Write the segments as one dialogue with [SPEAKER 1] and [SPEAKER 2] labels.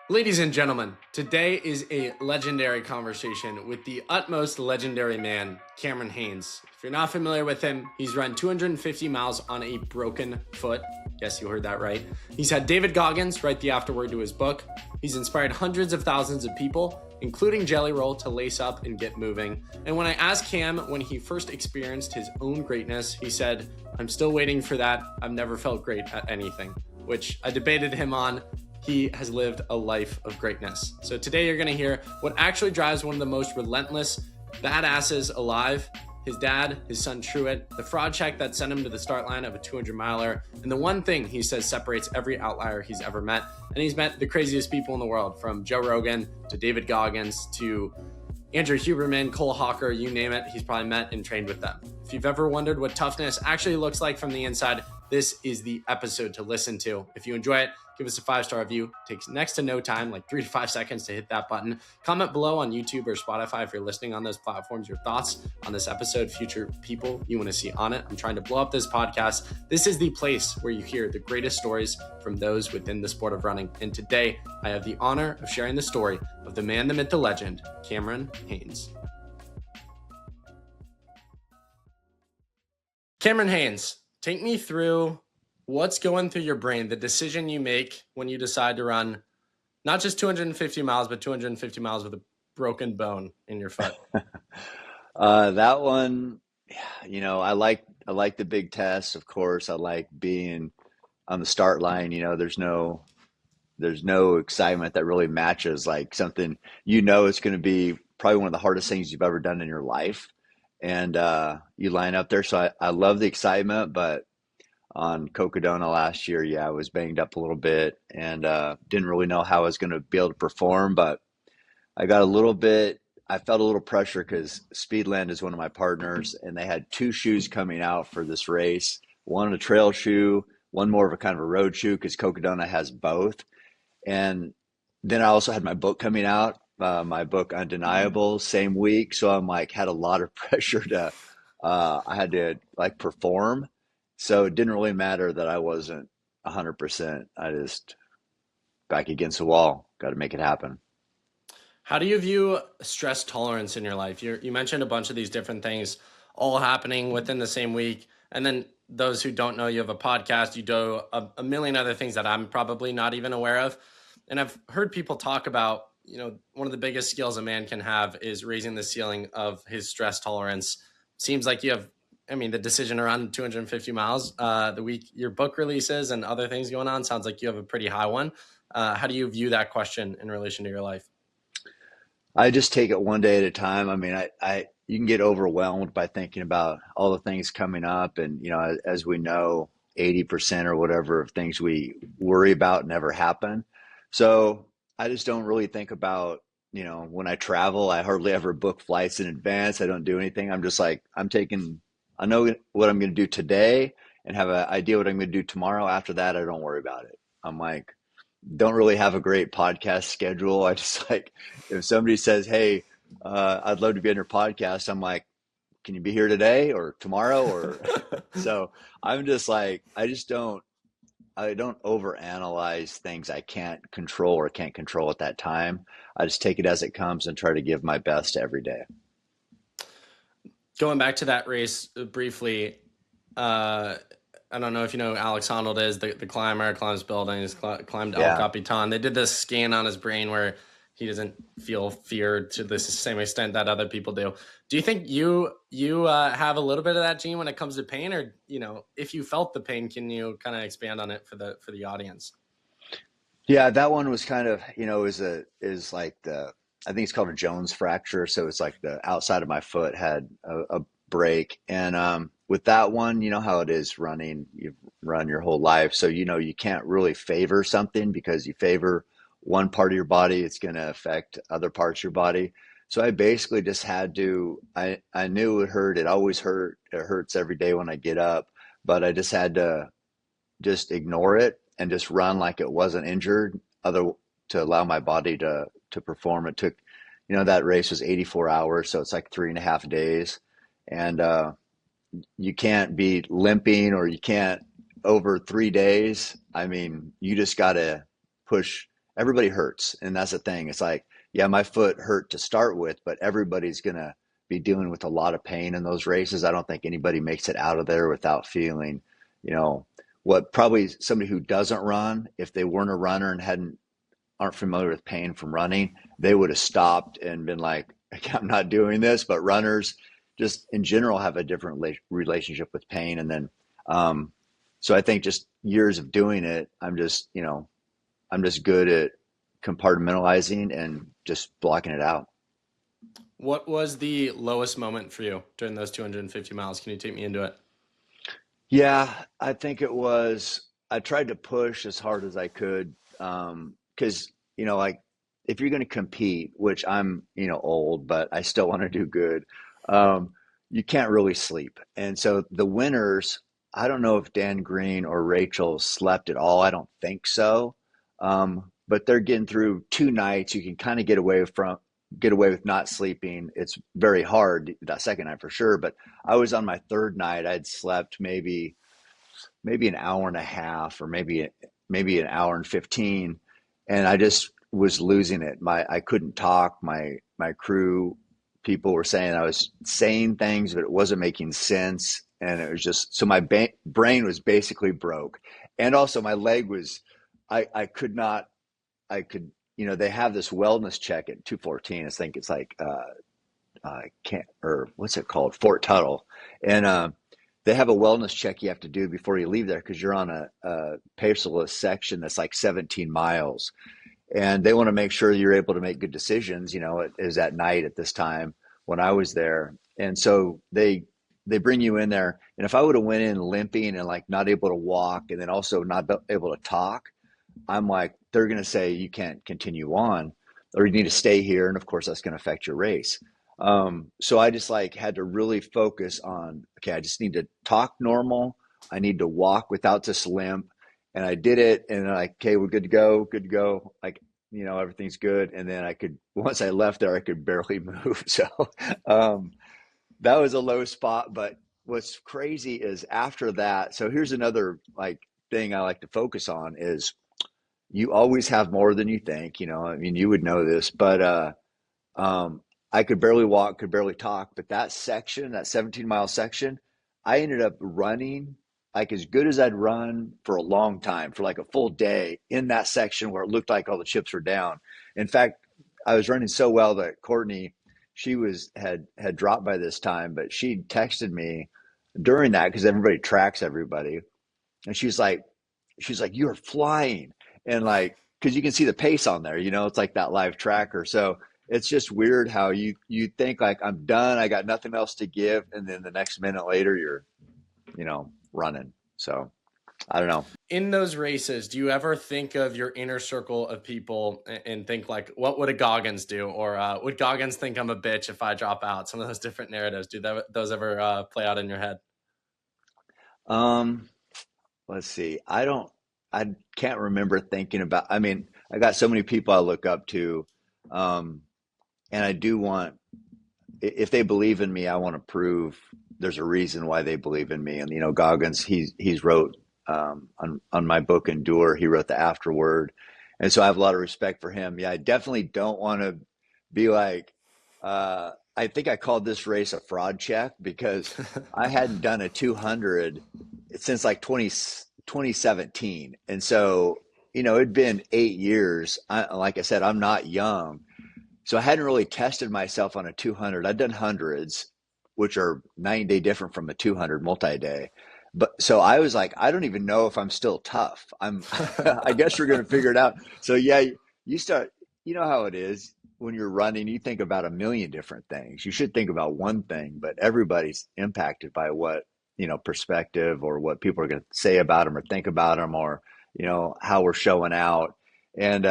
[SPEAKER 1] Ladies and gentlemen, today is a legendary conversation with the utmost legendary man, Cameron Hanes. If you're not familiar with him, he's run 250 miles on a broken foot. Yes, you heard that right. He's had David Goggins write the afterword to his book. He's inspired hundreds of thousands of people, including Jelly Roll, to lace up and get moving. And when I asked Cam when he first experienced his own greatness, he said, "I'm still waiting for that. I've never felt great at anything," which I debated him on. He has lived a life of greatness. So today you're going to hear what actually drives one of the most relentless badasses alive: his dad, his son Truit, the fraud check that sent him to the start line of a 200-miler, and the one thing he says separates every outlier he's ever met. And he's met the craziest people in the world, from Joe Rogan to David Goggins to Andrew Huberman, Cole Hawker, you name it, he's probably met and trained with them. If you've ever wondered what toughness actually looks like from the inside, this is the episode to listen to. If you enjoy it, give us a 5-star review. It takes next to no time, like 3 to 5 seconds to hit that button. Comment below on YouTube or Spotify if you're listening on those platforms, your thoughts on this episode, future people you want to see on it. I'm trying to blow up this podcast. This is the place where you hear the greatest stories from those within the sport of running. And today, I have the honor of sharing the story of the man, the myth, the legend, Cameron Hanes. Cameron Hanes, take me through what's going through your brain, the decision you make when you decide to run not just 250 miles, but 250 miles with a broken bone in your foot.
[SPEAKER 2] That one, I like the big tests, of course. I like being on the start line. There's no excitement that really matches like something, it's going to be probably one of the hardest things you've ever done in your life. And you line up there. So I love the excitement, but on Cocodona last year, I was banged up a little bit and didn't really know how I was going to be able to perform, but I felt a little pressure because Speedland is one of my partners, and they had 2 shoes coming out for this race. One a trail shoe, one more of a kind of a road shoe, because Cocodona has both. And then I also had my book coming out, my book Undeniable, same week. So I'm like, had a lot of pressure I had to like perform. So it didn't really matter that I wasn't 100%. I just back against the wall, got to make it happen.
[SPEAKER 1] How do you view stress tolerance in your life? You mentioned a bunch of these different things all happening within the same week. And then those who don't know, you have a podcast, you do a million other things that I'm probably not even aware of. And I've heard people talk about, one of the biggest skills a man can have is raising the ceiling of his stress tolerance. Seems like you have, the decision around 250 miles, the week your book releases and other things going on, sounds like you have a pretty high one. How do you view that question in relation to your life?
[SPEAKER 2] I just take it one day at a time. You can get overwhelmed by thinking about all the things coming up. And, as we know, 80% or whatever of things we worry about never happen. So I just don't really think about, when I travel, I hardly ever book flights in advance. I don't do anything. I'm just like, I know what I'm going to do today and have an idea what I'm going to do tomorrow. After that, I don't worry about it. I'm like, don't really have a great podcast schedule. I just like, if somebody says, "Hey, I'd love to be on your podcast," I'm like, "Can you be here today or tomorrow?" Or so I'm just like, I don't overanalyze things I can't control or can't control at that time. I just take it as it comes and try to give my best every day.
[SPEAKER 1] Going back to that race briefly, I don't know if you know who Alex Honnold is, the climber, climbs buildings, climbed El Capitan. They did this scan on his brain where he doesn't feel fear to the same extent that other people do. Do you think you have a little bit of that gene when it comes to pain, or if you felt the pain, can you kind of expand on it for the audience?
[SPEAKER 2] Yeah, that one was kind of is like I think it's called a Jones fracture. So it's like the outside of my foot had a break, and with that one, you know how it is running. You've run your whole life, so you can't really favor something, because you favor one part of your body, it's going to affect other parts of your body. So I basically just had to. I knew it hurt. It always hurt. It hurts every day when I get up, but I just had to just ignore it and just run like it wasn't injured, to allow my body to perform. It took, that race was 84 hours, so it's like 3.5 days, and you can't be limping, or you can't over 3 days. You just got to push everybody hurts. And that's the thing. It's like, yeah, my foot hurt to start with, but everybody's going to be dealing with a lot of pain in those races. I don't think anybody makes it out of there without feeling, you know, what probably somebody who doesn't run, if they weren't a runner and aren't familiar with pain from running, they would have stopped and been like, I'm not doing this. But runners just in general have a different relationship with pain. And then, so I think just years of doing it, I'm just good at compartmentalizing and just blocking it out.
[SPEAKER 1] What was the lowest moment for you during those 250 miles? Can you take me into it?
[SPEAKER 2] Yeah, I think it was, I tried to push as hard as I could. Cause like if you're going to compete, which I'm, old, but I still want to do good. Um, you can't really sleep. And so the winners, I don't know if Dan Green or Rachel slept at all. I don't think so. But they're getting through 2 nights. You can kind of get away with not sleeping. It's very hard that second night for sure. But I was on my third night. I'd slept maybe an hour and a half, or maybe an hour and 15, and I just was losing it. I couldn't talk. My crew people were saying I was saying things, but it wasn't making sense, and it was just so my brain was basically broke, and also my leg was I could not I could they have this wellness check at 214. I think it's like can't or what's it called, Fort Tuttle, and they have a wellness check you have to do before you leave there because you're on a pacerless section that's like 17 miles, and they want to make sure you're able to make good decisions. It is at night at this time when I was there, and so they bring you in there, and if I would have went in limping and like not able to walk, and then also not able to talk, I'm like, they're going to say you can't continue on, or you need to stay here. And of course, that's going to affect your race. So I just like had to really focus on, okay, I just need to talk normal. I need to walk without this limp. And I did it. And like, okay, we're good to go, good to go. Like, everything's good. And then once I left there, I could barely move. So, um, that was a low spot. But what's crazy is after that. So here's another like thing I like to focus on is you always have more than you think. I mean, you would know this, but um, I could barely walk, could barely talk. But that section, that 17-mile section, I ended up running like as good as I'd run for a long time, for like a full day in that section where it looked like all the chips were down. In fact, I was running so well that Courtney, she had dropped by this time, but she texted me during that because everybody tracks everybody, and she's like, you're flying. And like, cause you can see the pace on there, it's like that live tracker. So it's just weird how you think like, I'm done, I got nothing else to give. And then the next minute later you're, running. So I don't know.
[SPEAKER 1] In those races, do you ever think of your inner circle of people and think like, what would a Goggins do? Or would Goggins think I'm a bitch if I drop out? Some of those different narratives, do those ever play out in your head?
[SPEAKER 2] Um, let's see. I can't remember thinking about, I mean, I got so many people I look up to. Um, and I do want, if they believe in me, I want to prove there's a reason why they believe in me. And Goggins, he's wrote on my book Endure. He wrote the afterword, and so I have a lot of respect for him. Yeah, I definitely don't want to be like. I think I called this race a fraud check because I hadn't done a 200 since like 2017, and so it'd been 8 years. Like I said, I'm not young. So I hadn't really tested myself on a 200. I'd done hundreds, which are 9 day different from a 200 multi-day. But so I was like, I don't even know if I'm still tough. I guess we're going to figure it out. So yeah, you start, how it is when you're running, you think about a million different things. You should think about one thing, but everybody's impacted by what, perspective or what people are going to say about them or think about them or, how we're showing out. And,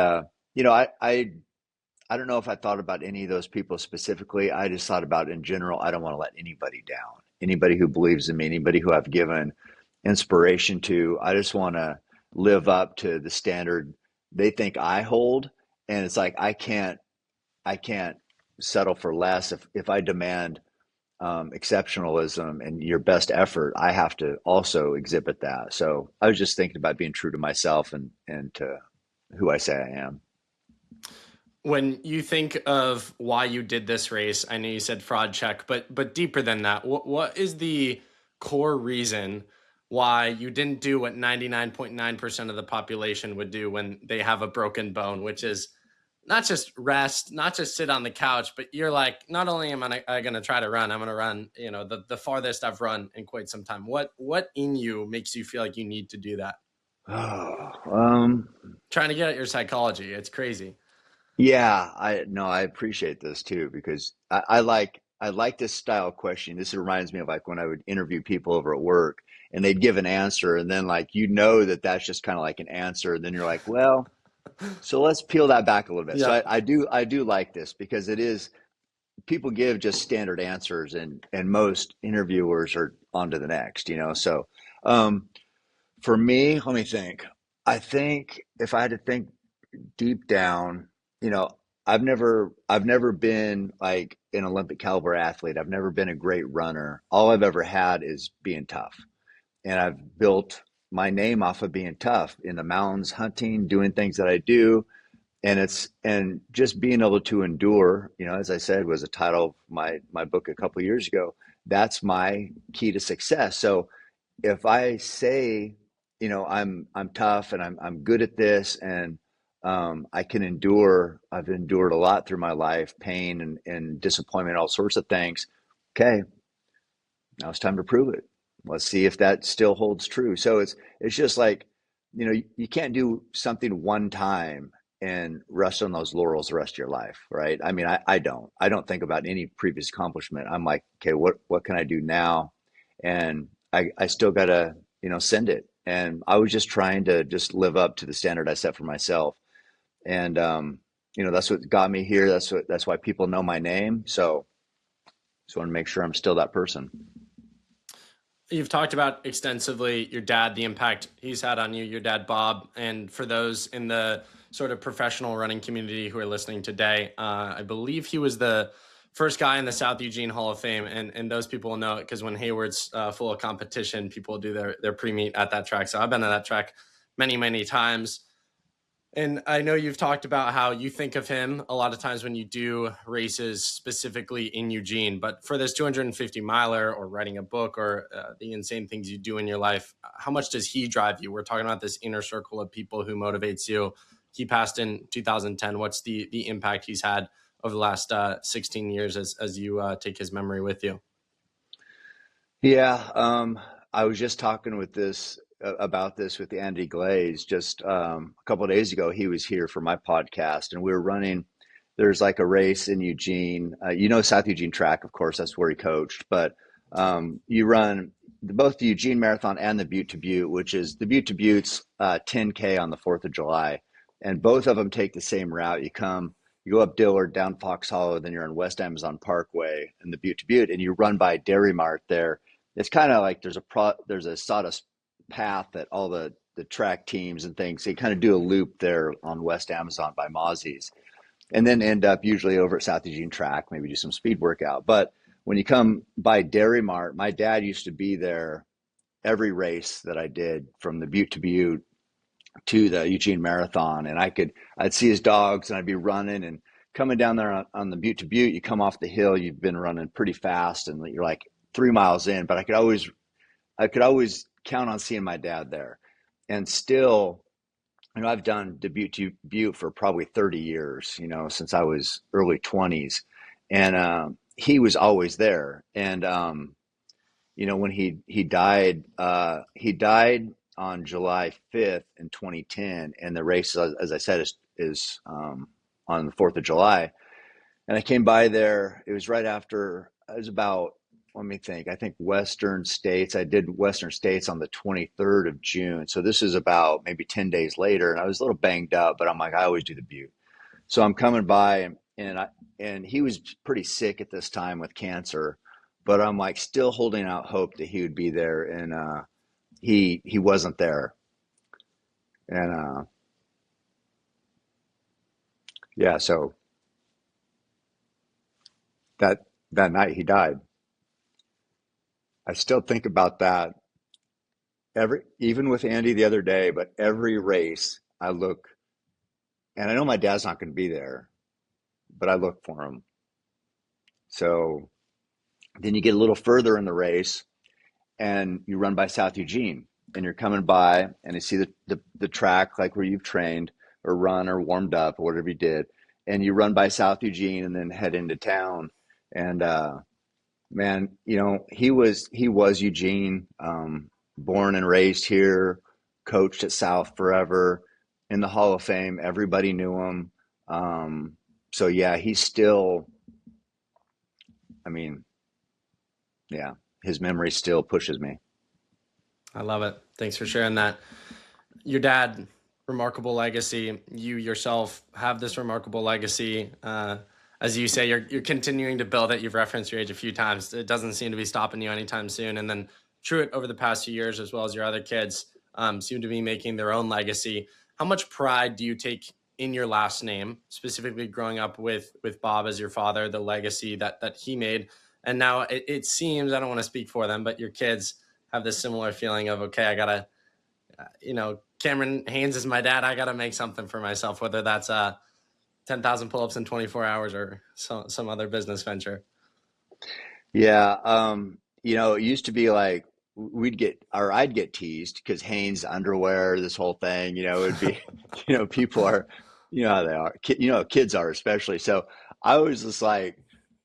[SPEAKER 2] I don't know if I thought about any of those people specifically. I just thought about in general, I don't want to let anybody down. Anybody who believes in me, anybody who I've given inspiration to, I just want to live up to the standard they think I hold. And it's like I can't settle for less. If I demand exceptionalism and your best effort, I have to also exhibit that. So I was just thinking about being true to myself and to who I say I am.
[SPEAKER 1] When you think of why you did this race, I know you said fraud check, but deeper than that, what is the core reason why you didn't do what 99.9% of the population would do when they have a broken bone, which is not just rest, not just sit on the couch, but you're like, not only am I going to try to run, I'm going to run, the farthest I've run in quite some time. What in you makes you feel like you need to do that?
[SPEAKER 2] Oh,
[SPEAKER 1] Trying to get at your psychology. It's crazy.
[SPEAKER 2] yeah, I appreciate this too because I like this style of question. This reminds me of like when I would interview people over at work and they'd give an answer and then like that that's just kind of like an answer. And then you're like, well, so let's peel that back a little bit. So
[SPEAKER 1] Yep.
[SPEAKER 2] I do like this because it is people give just standard answers and most interviewers are on to the next, you know. So um for me, let me think. I think if I had to think deep down, you know, I've never been like an Olympic caliber athlete. I've never been a great runner. All I've ever had is being tough. And I've built my name off of being tough in the mountains, hunting, doing things that I do. And just being able to endure, you know, as I said, was a title of my book a couple of years ago. That's my key to success. So if I say, you know, I'm tough and I'm good at this and I can endure. I've endured a lot through my life, pain and disappointment, all sorts of things. Okay, now it's time to prove it. Let's see if that still holds true. So it's just like, you know, you can't do something one time and rest on those laurels the rest of your life, right? I mean, I don't think about any previous accomplishment. I'm like, okay, what can I do now? And I still gotta, you know, send it. And I was just trying to just live up to the standard I set for myself. And you know, that's what got me here. That's why people know my name. So just want to make sure I'm still that person.
[SPEAKER 1] You've talked about extensively your dad, the impact he's had on you, your dad, Bob. And for those in the sort of professional running community who are listening today, I believe he was the first guy in the South Eugene Hall of Fame. And those people will know it because when Hayward's full of competition, people do their pre-meet at that track. So I've been to that track many, many times. And I know you've talked about how you think of him a lot of times when you do races specifically in Eugene. But for this 250 miler or writing a book or the insane things you do in your life, how much does he drive you? We're talking about this inner circle of people who motivates you. He passed in 2010. What's the impact he's had over the last 16 years as you take his memory with you?
[SPEAKER 2] Yeah, I was just talking about this with Andy Glaze just a couple of days ago. He was here for my podcast, and we were running. There's like a race in Eugene. You know South Eugene track, of course. That's where he coached. But you run both the Eugene Marathon and the Butte to Butte, which is the Butte to Butte's 10K on the 4th of July, and both of them take the same route. You go up Dillard, down Fox Hollow, then you're on West Amazon Parkway and the Butte to Butte, and you run by Dairy Mart there. It's kind of like there's a sawdust path that all the track teams and things they kind of do a loop there on West Amazon by Mozzie's, and then end up usually over at South Eugene track, maybe do some speed workout. But when you come by Dairy Mart, my dad used to be there every race that I did from the Butte to Butte to the Eugene Marathon, and I'd see his dogs, and I'd be running and coming down there on the Butte to Butte. You come off the hill, you've been running pretty fast, and you're like 3 miles in, but I could always count on seeing my dad there, and still, you know, I've done the Butte to Butte for probably 30 years, you know, since I was early 20s, and he was always there, and you know, when he died on July 5th in 2010, and the race, as I said, is on the 4th of July. And I came by there. It was right after. It was about. Let me think. I think Western States. I did Western States on the 23rd of June. So this is about maybe 10 days later, and I was a little banged up, but I'm like, I always do the Butte. So I'm coming by, and he was pretty sick at this time with cancer, but I'm like still holding out hope that he would be there, and he wasn't there, and yeah, so that that night he died. I still think about that even with Andy the other day, but every race I look, and I know my dad's not going to be there, but I look for them. So then you get a little further in the race and you run by South Eugene and you're coming by and you see the track like where you've trained or run or warmed up or whatever you did. And you run by South Eugene and then head into town. And man, he was Eugene, born and raised here, coached at South forever, in the Hall of Fame. Everybody knew him. So yeah, he's still, I mean, yeah, his memory still pushes me.
[SPEAKER 1] I love it. Thanks for sharing that. Your dad, remarkable legacy. You yourself have this remarkable legacy. As you say, you're continuing to build it. You've referenced your age a few times. It doesn't seem to be stopping you anytime soon. And then Truit, over the past few years, as well as your other kids, seem to be making their own legacy. How much pride do you take in your last name, specifically growing up with Bob as your father, the legacy that he made? And now it seems, I don't want to speak for them, but your kids have this similar feeling of, okay, I gotta, Cameron Hanes is my dad. I gotta make something for myself, whether that's 10,000 pull-ups in 24 hours or some other business venture.
[SPEAKER 2] Yeah, it used to be like I'd get teased because Hanes underwear, this whole thing, it would be, people are, how they are, kids are especially. So I was just like,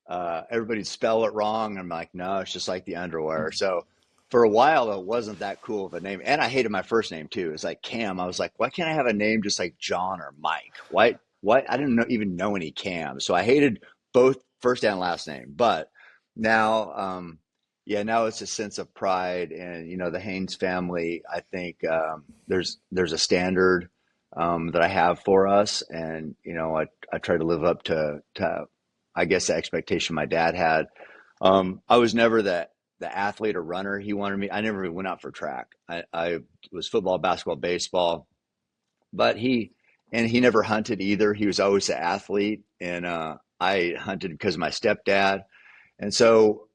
[SPEAKER 2] everybody'd spell it wrong. I'm like, no, it's just like the underwear. So for a while, it wasn't that cool of a name. And I hated my first name too. It's like Cam. I was like, why can't I have a name just like John or Mike? Why? I didn't even know any Cam. So I hated both first and last name. But now, yeah, now it's a sense of pride, and the Haynes family. I think there's a standard that I have for us, and I try to live up to I guess the expectation my dad had. I was never the athlete or runner he wanted me. I never went out for track. I was football, basketball, baseball, but he never hunted either. He was always an athlete, and I hunted because of my stepdad. And so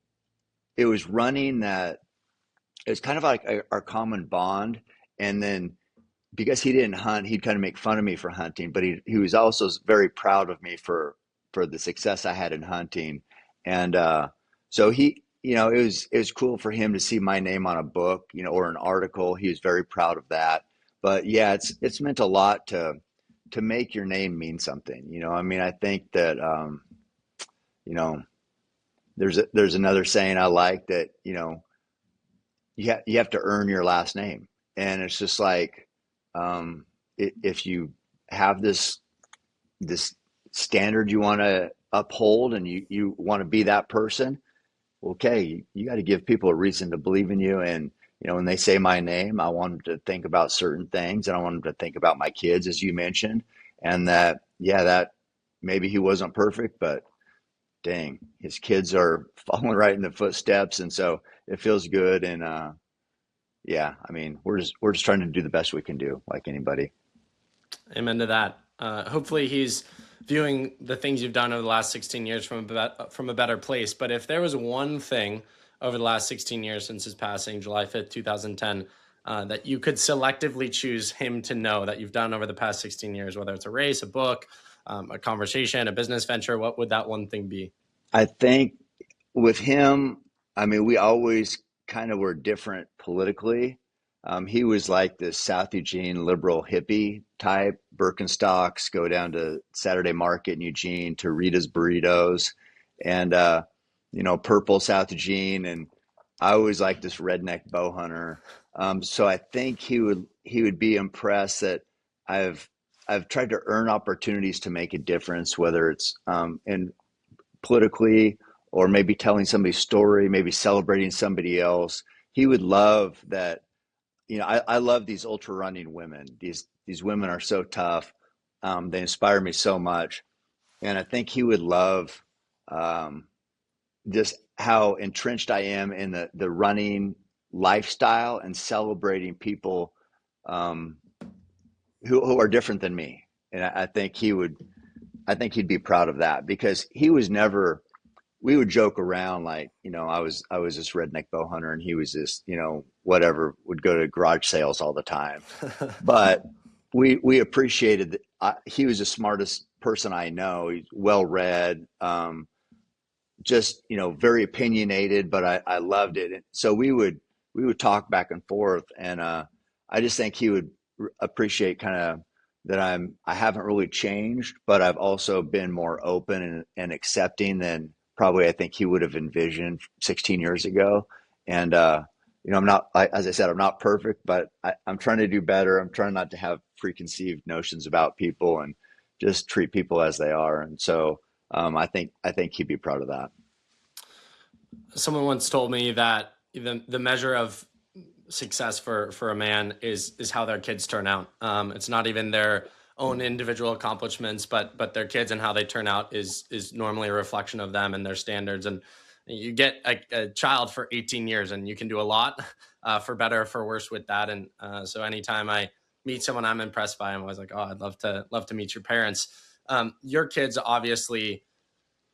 [SPEAKER 2] it was running that it was kind of like our common bond. And then because he didn't hunt, he'd kind of make fun of me for hunting, but he was also very proud of me for the success I had in hunting. And so it was cool for him to see my name on a book, or an article. He was very proud of that. But yeah, it's meant a lot to make your name mean something. I mean, I think that you know there's another saying I like that, you have to earn your last name. And it's just like, if you have this standard you want to uphold, and you want to be that person, okay, you got to give people a reason to believe in you. And when they say my name, I want them to think about certain things, and I want them to think about my kids, as you mentioned, and that, yeah, that maybe he wasn't perfect, but dang, his kids are following right in the footsteps, and so it feels good. And yeah, I mean, we're just trying to do the best we can do, like anybody.
[SPEAKER 1] Amen to that. Hopefully he's viewing the things you've done over the last 16 years from a better place. But if there was one thing over the last 16 years since his passing, July 5th, 2010, that you could selectively choose him to know that you've done over the past 16 years, whether it's a race, a book, a conversation, a business venture, what would that one thing be?
[SPEAKER 2] I think with him, I mean, we always kind of were different politically. He was like this South Eugene liberal hippie type, Birkenstocks, go down to Saturday Market in Eugene to Rita's Burritos, and purple South Eugene. And I always like this redneck bow hunter. So I think he would be impressed that I've I've tried to earn opportunities to make a difference, whether it's in politically, or maybe telling somebody's story, maybe celebrating somebody else. He would love that. I love these ultra running women. These women are so tough. They inspire me so much, and I think he would love um, just how entrenched I am in the running lifestyle and celebrating people um, who are different than me. And I think I think he'd be proud of that, because he was never. We would joke around like, I was this redneck bow hunter, and he was this, whatever, would go to garage sales all the time. But we appreciated he was the smartest person I know. He's well read, just very opinionated, but I loved it. And so we would talk back and forth, and I just think he would appreciate kind of that I haven't really changed, but I've also been more open and accepting than probably I think he would have envisioned 16 years ago. And I'm not, as I said, I'm not perfect, but I'm trying to do better. I'm trying not to have preconceived notions about people and just treat people as they are. And so I think he'd be proud of that.
[SPEAKER 1] Someone once told me that the measure of success for a man is how their kids turn out. It's not even their own individual accomplishments, but their kids and how they turn out is normally a reflection of them and their standards. And you get a child for 18 years, and you can do a lot, for better or for worse with that. And so anytime I meet someone I'm impressed by, I'm always like, oh, I'd love to meet your parents. Your kids obviously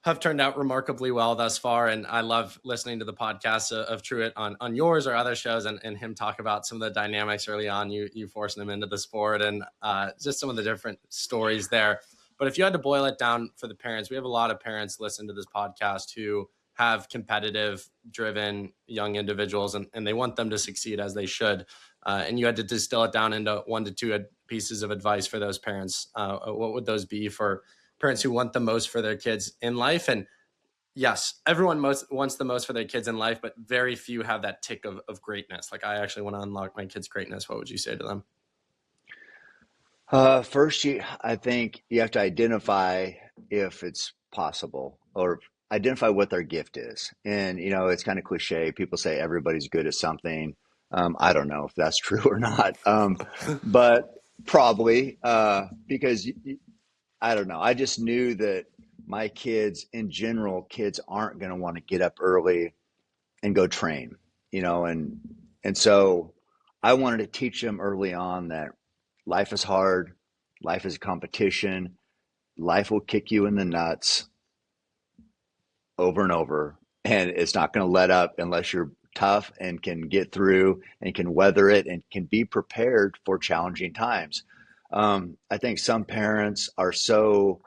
[SPEAKER 1] have turned out remarkably well thus far. And I love listening to the podcasts of Truit on yours or other shows, and him talk about some of the dynamics early on, you forcing him into the sport, and just some of the different stories there. But if you had to boil it down for the parents, we have a lot of parents listen to this podcast who have competitive driven young individuals, and they want them to succeed as they should. And you had to distill it down into 1 to 2 pieces of advice for those parents. What would those be for parents who want the most for their kids in life? And yes, everyone wants the most for their kids in life, but very few have that tick of greatness. Like, I actually want to unlock my kids' greatness. What would you say to them?
[SPEAKER 2] First, I think you have to identify if it's possible, or identify what their gift is. And, it's kind of cliche. People say everybody's good at something. I don't know if that's true or not, but probably, because I don't know. I just knew that my kids, in general, kids aren't going to want to get up early and go train, and so I wanted to teach them early on that life is hard, life is a competition, life will kick you in the nuts over and over, and it's not going to let up unless you're tough and can get through and can weather it and can be prepared for challenging times. I think some parents are so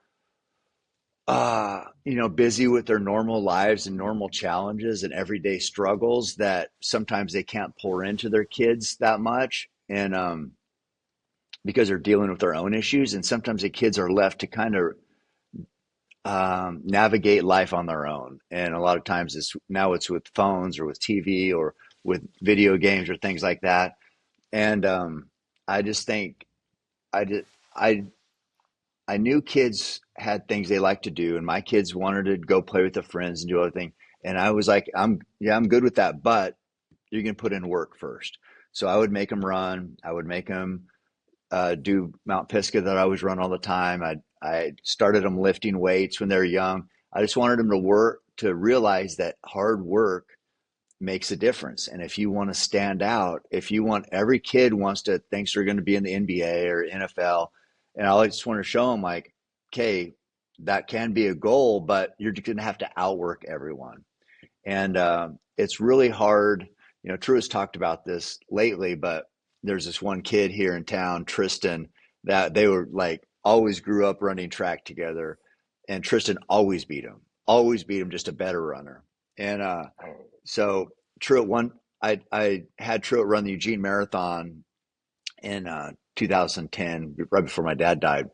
[SPEAKER 2] busy with their normal lives and normal challenges and everyday struggles that sometimes they can't pour into their kids that much. And because they're dealing with their own issues, and sometimes the kids are left to kind of navigate life on their own. And a lot of times it's with phones or with TV or with video games or things like that. And I just think I did I knew kids had things they liked to do, and my kids wanted to go play with their friends and do other things. And I was like, I'm good with that, but you're going to put in work first. So I would make them run. I would make them do Mount Pisgah that I always run all the time. I started them lifting weights when they were young. I just wanted them to realize that hard work makes a difference. And if you want to stand out, every kid thinks they're going to be in the NBA or NFL. And I just want to show them, like, okay, that can be a goal, but you're going to have to outwork everyone. And it's really hard. True has talked about this lately, but there's this one kid here in town, Tristan, that they were like always grew up running track together. And Tristan always beat him, just a better runner. And so Truit I had Truit run the Eugene Marathon in 2010, right before my dad died,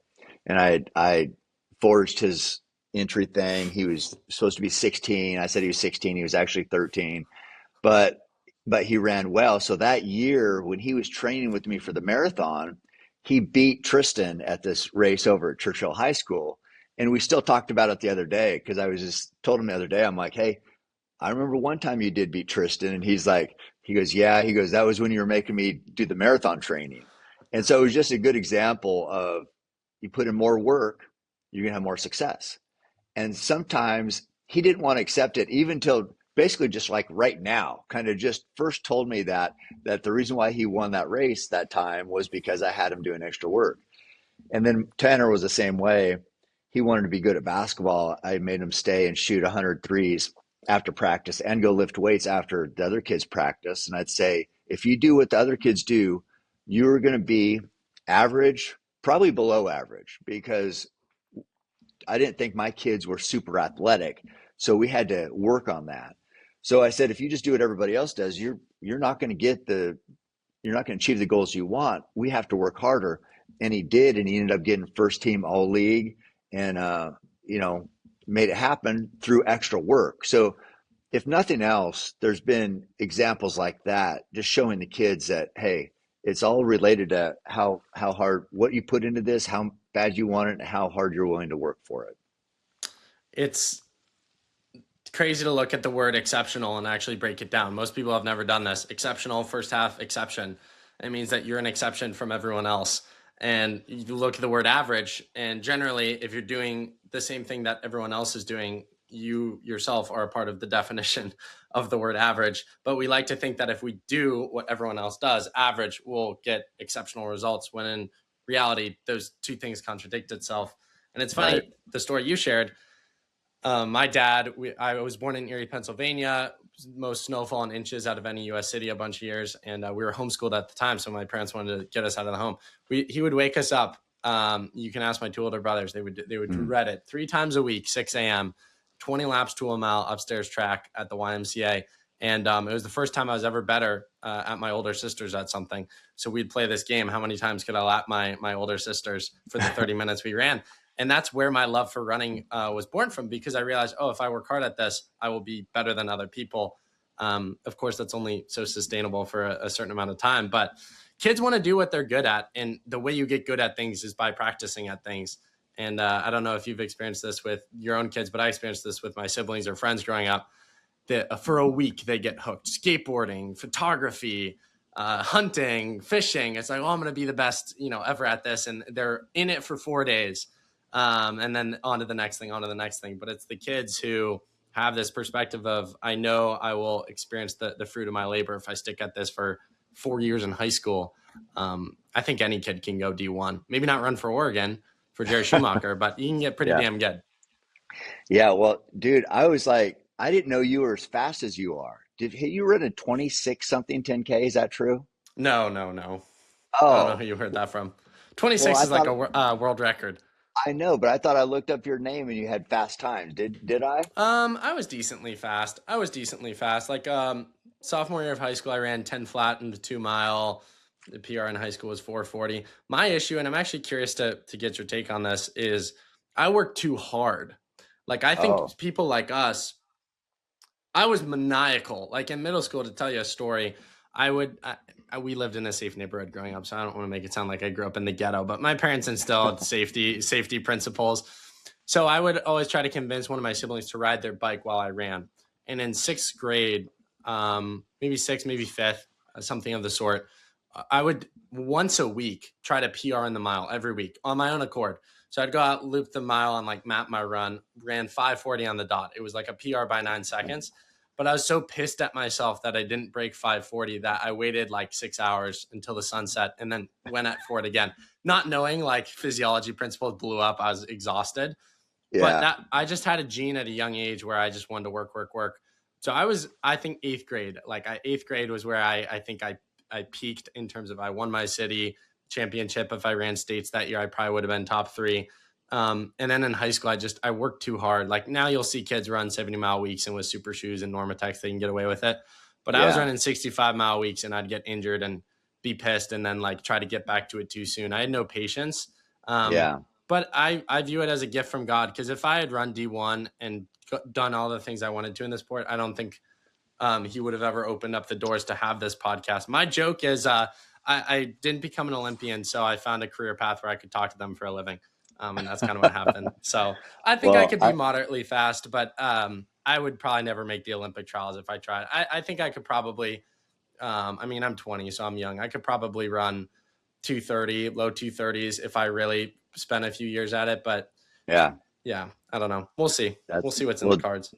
[SPEAKER 2] and I forged his entry thing. He was supposed to be 16. I said he was 16. He was actually 13, but he ran well. So that year, when he was training with me for the marathon, he beat Tristan at this race over at Churchill High School. And we still talked about it the other day, because I was just told him the other day, I'm like, hey, I remember one time you did beat Tristan. And he goes, yeah. He goes, that was when you were making me do the marathon training. And so it was just a good example of, you put in more work, you're going to have more success. And sometimes he didn't want to accept it, even till basically just like right now, kind of just first told me that the reason why he won that race that time was because I had him doing extra work. And then Tanner was the same way. He wanted to be good at basketball. I made him stay and shoot 100 threes after practice and go lift weights after the other kids practice. And I'd say, if you do what the other kids do, you're going to be average probably below average because I didn't think my kids were super athletic. So we had to work on that. So I said, if you just do what everybody else does, you're not going to get the you're not going to achieve the goals you want. We have to work harder. And he did, and he ended up getting first team all league and you know, made it happen through extra work. So if nothing else, there's been examples like that, just showing the kids that, hey, it's all related to how hard what you put into this, how bad you want it, and how hard you're willing to work for it.
[SPEAKER 1] It's crazy to look at the word exceptional and actually break it down. Most people have never done this. Exceptional, first half, exception. It means that you're an exception from everyone else. And you look at the word average, and generally, if you're doing the same thing that everyone else is doing, you yourself are a part of the definition of the word average. But we like to think that if we do what everyone else does, average, will get exceptional results, when in reality, those two things contradict itself. And it's funny,
[SPEAKER 2] Right.
[SPEAKER 1] the story you shared, my dad, I was born in Erie, Pennsylvania, most snowfall in inches out of any U.S. city a bunch of years. And we were homeschooled at the time, so my parents wanted to get us out of the home. He would wake us up. You can ask my two older brothers. They would read it 3 times a week, 6 a.m., 20 laps to a mile upstairs track at the YMCA. And it was the first time I was ever better at my older sisters at something. So we'd play this game. How many times could I lap my older sisters for the 30 minutes we ran? And that's where my love for running was born from, because I realized, oh, if I work hard at this, I will be better than other people. Of course, that's only so sustainable for a certain amount of time. But kids want to do what they're good at. And the way you get good at things is by practicing at things. And I don't know if you've experienced this with your own kids, but I experienced this with my siblings or friends growing up. That for a week, they get hooked. Skateboarding, photography, hunting, fishing. It's like, oh, I'm going to be the best, ever at this. And they're in it for 4 days. And then on to the next thing, on to the next thing. But it's the kids who have this perspective of, I know I will experience the fruit of my labor if I stick at this for 4 years in high school. I think any kid can go D1. Maybe not run for Oregon for Jerry Schumacher, but you can get pretty
[SPEAKER 2] Yeah.
[SPEAKER 1] damn good.
[SPEAKER 2] Yeah. Well, dude, I was like, I didn't know you were as fast as you are. Did you run a 26 something 10K? Is that true?
[SPEAKER 1] No. I don't know who
[SPEAKER 2] Oh,
[SPEAKER 1] you heard that from.
[SPEAKER 2] well,
[SPEAKER 1] 26
[SPEAKER 2] I
[SPEAKER 1] is like
[SPEAKER 2] thought
[SPEAKER 1] a world record.
[SPEAKER 2] I know, but I thought I looked up your name and you had fast times. Did I?
[SPEAKER 1] I was decently fast. Like sophomore year of high school, I ran 10 flat and 2 mile. The PR in high school was 440. My issue, and I'm actually curious to get your take on this, is I work too hard. Like I
[SPEAKER 2] Oh,
[SPEAKER 1] think people like us, I was maniacal. Like in middle school, to tell you a story, we lived in a safe neighborhood growing up, so I don't want to make it sound like I grew up in the ghetto, but my parents instilled safety principles. So I would always try to convince one of my siblings to ride their bike while I ran. And in 6th grade, maybe 6th, maybe 5th, something of the sort, I would once a week try to PR in the mile every week on my own accord. So I'd go out, loop the mile, and like map my run, ran 540 on the dot. It was like a PR by 9 seconds. But I was so pissed at myself that I didn't break 540 that I waited like 6 hours until the sun set and then went for it again. Not knowing like physiology principles blew up. I was exhausted. But
[SPEAKER 2] yeah.
[SPEAKER 1] that I just had a gene at a young age where I just wanted to work. So I think 8th grade, 8th grade was where I think I peaked in terms of I won my city championship. If I ran states that year, I probably would have been top 3. And then in high school, I worked too hard. Like now you'll see kids run 70-mile weeks and with super shoes and Normatex, they can get away with it. But I was
[SPEAKER 2] Yeah.
[SPEAKER 1] running 65-mile weeks and I'd get injured and be pissed and then like try to get back to it too soon. I had no patience. Um,
[SPEAKER 2] Yeah.
[SPEAKER 1] but I view it as a gift from God, because if I had run D1 and done all the things I wanted to in the sport, I don't think he would have ever opened up the doors to have this podcast. My joke is I didn't become an Olympian, so I found a career path where I could talk to them for a living. And that's kind of what happened. So I think I
[SPEAKER 2] Well,
[SPEAKER 1] could be moderately fast, but I would probably never make the Olympic trials if I tried. I think I could probably, I'm 20, so I'm young. I could probably run 230, low 230s if I really spent a few years at it. But
[SPEAKER 2] yeah.
[SPEAKER 1] yeah, I don't know. We'll see. We'll
[SPEAKER 2] That's
[SPEAKER 1] see what's in the
[SPEAKER 2] well.
[SPEAKER 1] cards.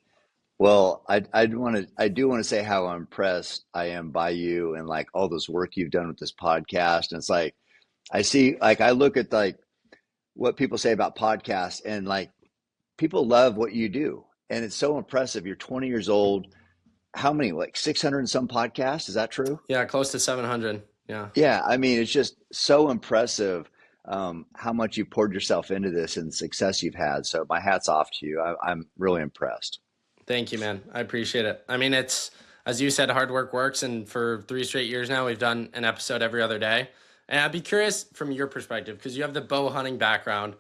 [SPEAKER 2] Well, I do want to say how impressed I am by you and like all this work you've done with this podcast. And it's like I see, like I look at like what people say about podcasts, and like people love what you do, and it's so impressive. You're 20 years old. How many? Like 600 and some podcasts? Is that true?
[SPEAKER 1] Yeah, close to 700. Yeah.
[SPEAKER 2] Yeah, I mean, it's just so impressive. how much you poured yourself into this and the success you've had. So my hat's off to you. I'm really impressed.
[SPEAKER 1] Thank you, man. I appreciate it. I mean, it's, as you said, hard work works. And for 3 straight years now, we've done an episode every other day. And I'd be curious from your perspective, because you have the bow hunting background.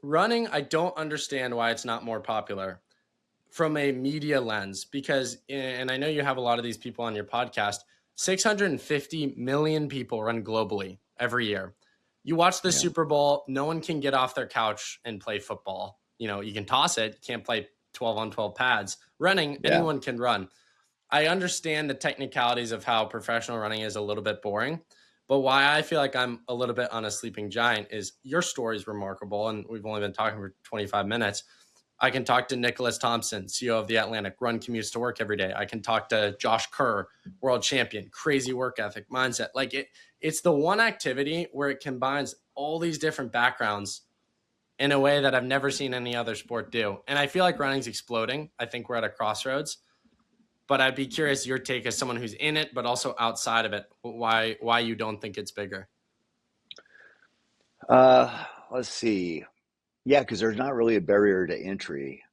[SPEAKER 1] Running, I don't understand why it's not more popular from a media lens, because, and I know you have a lot of these people on your podcast, 650 million people run globally every year. You watch the
[SPEAKER 2] Yeah.
[SPEAKER 1] Super Bowl, no one can get off their couch and play football. You know, you can toss it, you can't play 12 on 12 pads. Running,
[SPEAKER 2] Yeah.
[SPEAKER 1] anyone can run. I understand the technicalities of how professional running is a little bit boring, but why I feel like I'm a little bit on a sleeping giant is your story is remarkable. And we've only been talking for 25 minutes. I can talk to Nicholas Thompson, CEO of the Atlantic, run commutes to work every day. I can talk to Josh Kerr, world champion, crazy work ethic, mindset. Like it's the one activity where it combines all these different backgrounds in a way that I've never seen any other sport do. And I feel like running's exploding. I think we're at a crossroads. But I'd be curious your take as someone who's in it, but also outside of it, why you don't think it's bigger.
[SPEAKER 2] Let's see. Yeah, because there's not really a barrier to entry.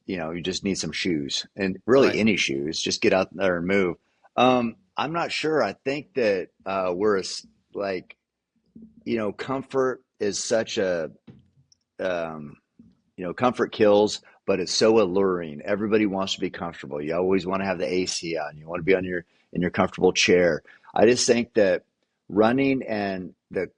[SPEAKER 2] You just need some shoes, and really
[SPEAKER 1] Right.
[SPEAKER 2] any shoes. Just get out there and move. I'm not sure. I think that like, comfort is such a um, comfort kills, but it's so alluring. Everybody wants to be comfortable. You always want to have the AC on. You want to be in your comfortable chair. I just think that running and the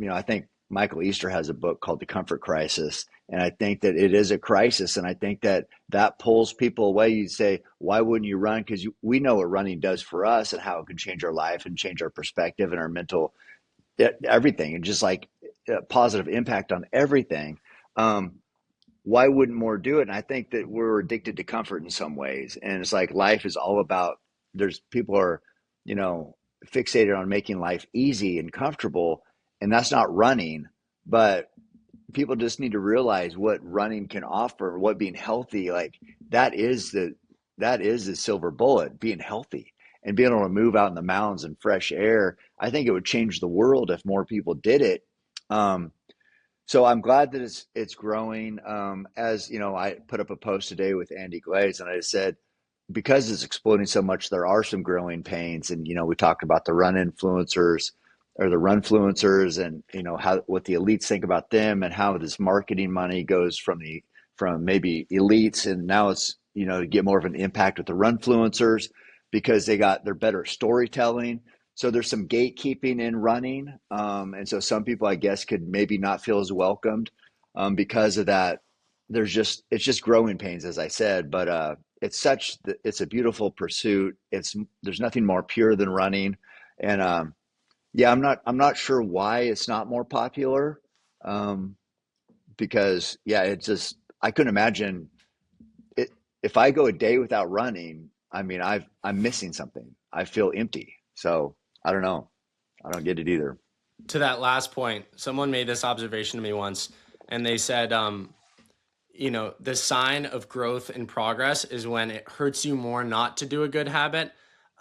[SPEAKER 2] I think Michael Easter has a book called The Comfort Crisis, and I think that it is a crisis, and I think that that pulls people away. You say, why wouldn't you run? Because we know what running does for us and how it can change our life and change our perspective and our mental everything, and just like a positive impact on everything. Um, why wouldn't more do it? And I think that we're addicted to comfort in some ways, and it's like life is all about. There's people are, you know, fixated on making life easy and comfortable, and that's not running. But people just need to realize what running can offer, what being healthy like that is the that is the silver bullet, being healthy and being able to move out in the mountains and fresh air. I think it would change the world if more people did it. Um, so I'm glad that it's growing. As you know, I put up a post today with Andy Glaze, and I said because it's exploding so much, there are some growing pains. And we talked about the run influencers or the run fluencers, and how what the elites think about them, and how this marketing money goes from maybe elites, and now it's to get more of an impact with the run fluencers because they're better at storytelling. So there's some gatekeeping in running, and so some people, I guess, could maybe not feel as welcomed because of that. It's just growing pains, as I said, but it's a beautiful pursuit. There's nothing more pure than running, and yeah, I'm not sure why it's not more popular, um, because yeah, I couldn't imagine it if I go a day without running. I mean, I'm missing something. I feel empty. So I don't know. I don't get it either.
[SPEAKER 1] To that last point, someone made this observation to me once, and they said, the sign of growth and progress is when it hurts you more not to do a good habit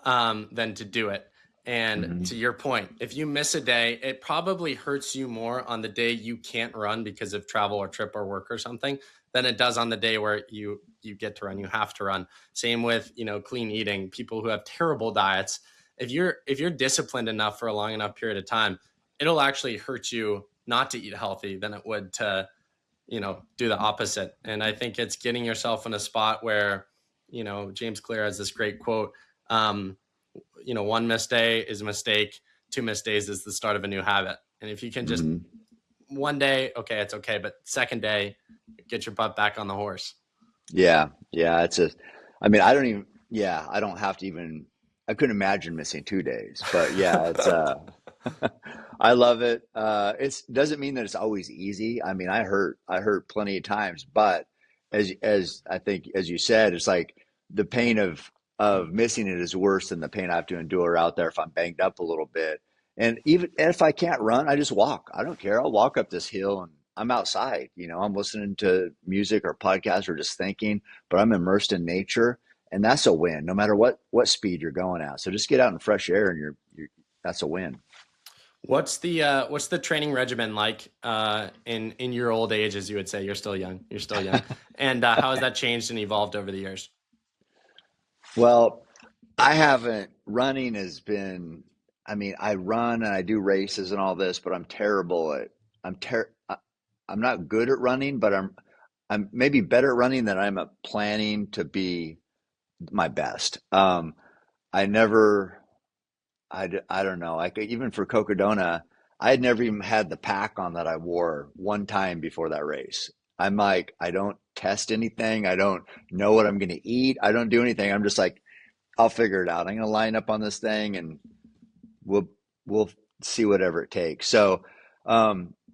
[SPEAKER 1] than to do it. And
[SPEAKER 2] Hmm.
[SPEAKER 1] to your point, if you miss a day, it probably hurts you more on the day you can't run because of travel or trip or work or something than it does on the day where you get to run, you have to run. Same with, clean eating, people who have terrible diets. If you're disciplined enough for a long enough period of time, it'll actually hurt you not to eat healthy than it would to do the opposite. And I think it's getting yourself in a spot where, James Clear has this great quote, one missed day is a mistake, two missed days is the start of a new habit. And if you can just
[SPEAKER 2] Hmm.
[SPEAKER 1] one day, okay, it's okay. But second day, get your butt back on the horse.
[SPEAKER 2] Yeah, yeah. I mean, I don't even. Yeah, I don't have to even. I couldn't imagine missing 2 days, but yeah, I love it. It doesn't mean that it's always easy. I mean, I hurt plenty of times, but as I think, as you said, it's like the pain of missing it is worse than the pain I have to endure out there if I'm banged up a little bit. And even if I can't run, I just walk. I don't care. I'll walk up this hill and I'm outside. I'm listening to music or podcast or just thinking, but I'm immersed in nature, and that's a win, no matter what speed you're going at. So just get out in fresh air, and you're that's a win.
[SPEAKER 1] What's the training regimen like in your old age, as you would say? You're still young. You're still young. And how has that changed and evolved over the years?
[SPEAKER 2] Well, I haven't running has been I mean, I run and I do races and all this, but I'm terrible at I'm ter I'm not good at running, but I'm maybe better at running than I'm at planning to be my best. I never I don't know. Like even for Cocodona, I had never even had the pack on that I wore one time before that race. I'm like, I don't test anything. I don't know what I'm going to eat. I don't do anything. I'm just like, I'll figure it out. I'm going to line up on this thing and we'll we'll see whatever it takes. So,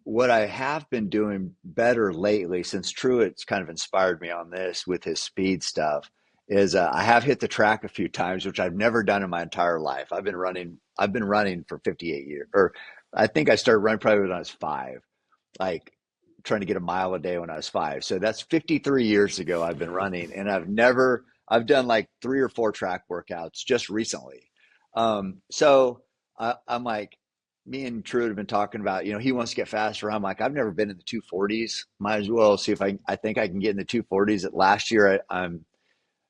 [SPEAKER 2] what I have been doing better lately, since Truitt's kind of inspired me on this with his speed stuff, is I have hit the track a few times, which I've never done in my entire life. I've been running. I've been running for 58 years, or I think I started running probably when I was five, like trying to get a mile a day when I was five. So that's 53 years ago. I've been running, and I've done like three or four track workouts just recently. So I'm like, me and Truett have been talking about, he wants to get faster. I'm like, I've never been in the 240s. Might as well see if I think I can get in the 240s. At last year,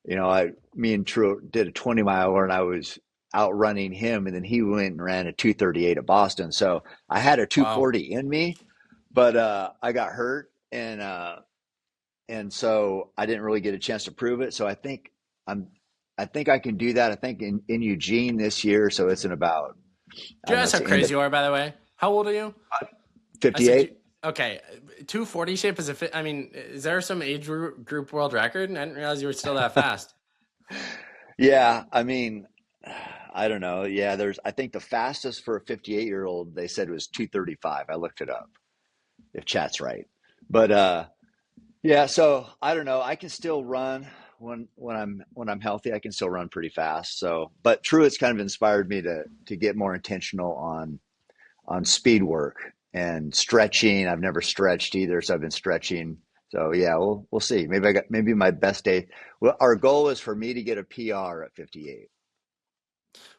[SPEAKER 2] me and Truett did a 20 miler and I was outrunning him. And then he went and ran a 238 at Boston. So I had a
[SPEAKER 1] Wow.
[SPEAKER 2] 240 in me, but I got hurt. And so I didn't really get a chance to prove it. So I'm, I think I can do that. I think in Eugene this year. So it's in about,
[SPEAKER 1] Do
[SPEAKER 2] I
[SPEAKER 1] you
[SPEAKER 2] don't know,
[SPEAKER 1] realize
[SPEAKER 2] it's
[SPEAKER 1] how
[SPEAKER 2] the end
[SPEAKER 1] crazy
[SPEAKER 2] of
[SPEAKER 1] you are, by the way? How old are you? I said you.
[SPEAKER 2] 58.
[SPEAKER 1] Okay, 240 shape is a fit. I mean, is there some age group world record? I didn't realize you were still that fast.
[SPEAKER 2] Yeah. I mean, I don't know. Yeah. I think the fastest for a 58-year-old, they said was 235. I looked it up if chat's right. But, yeah. So I don't know. I can still run when I'm healthy. I can still run pretty fast. So, but Truett's kind of inspired me to get more intentional on speed work and stretching. I've never stretched either, so I've been stretching. So yeah, we'll see. Maybe my best day. Well, our goal is for me to get a PR at 58.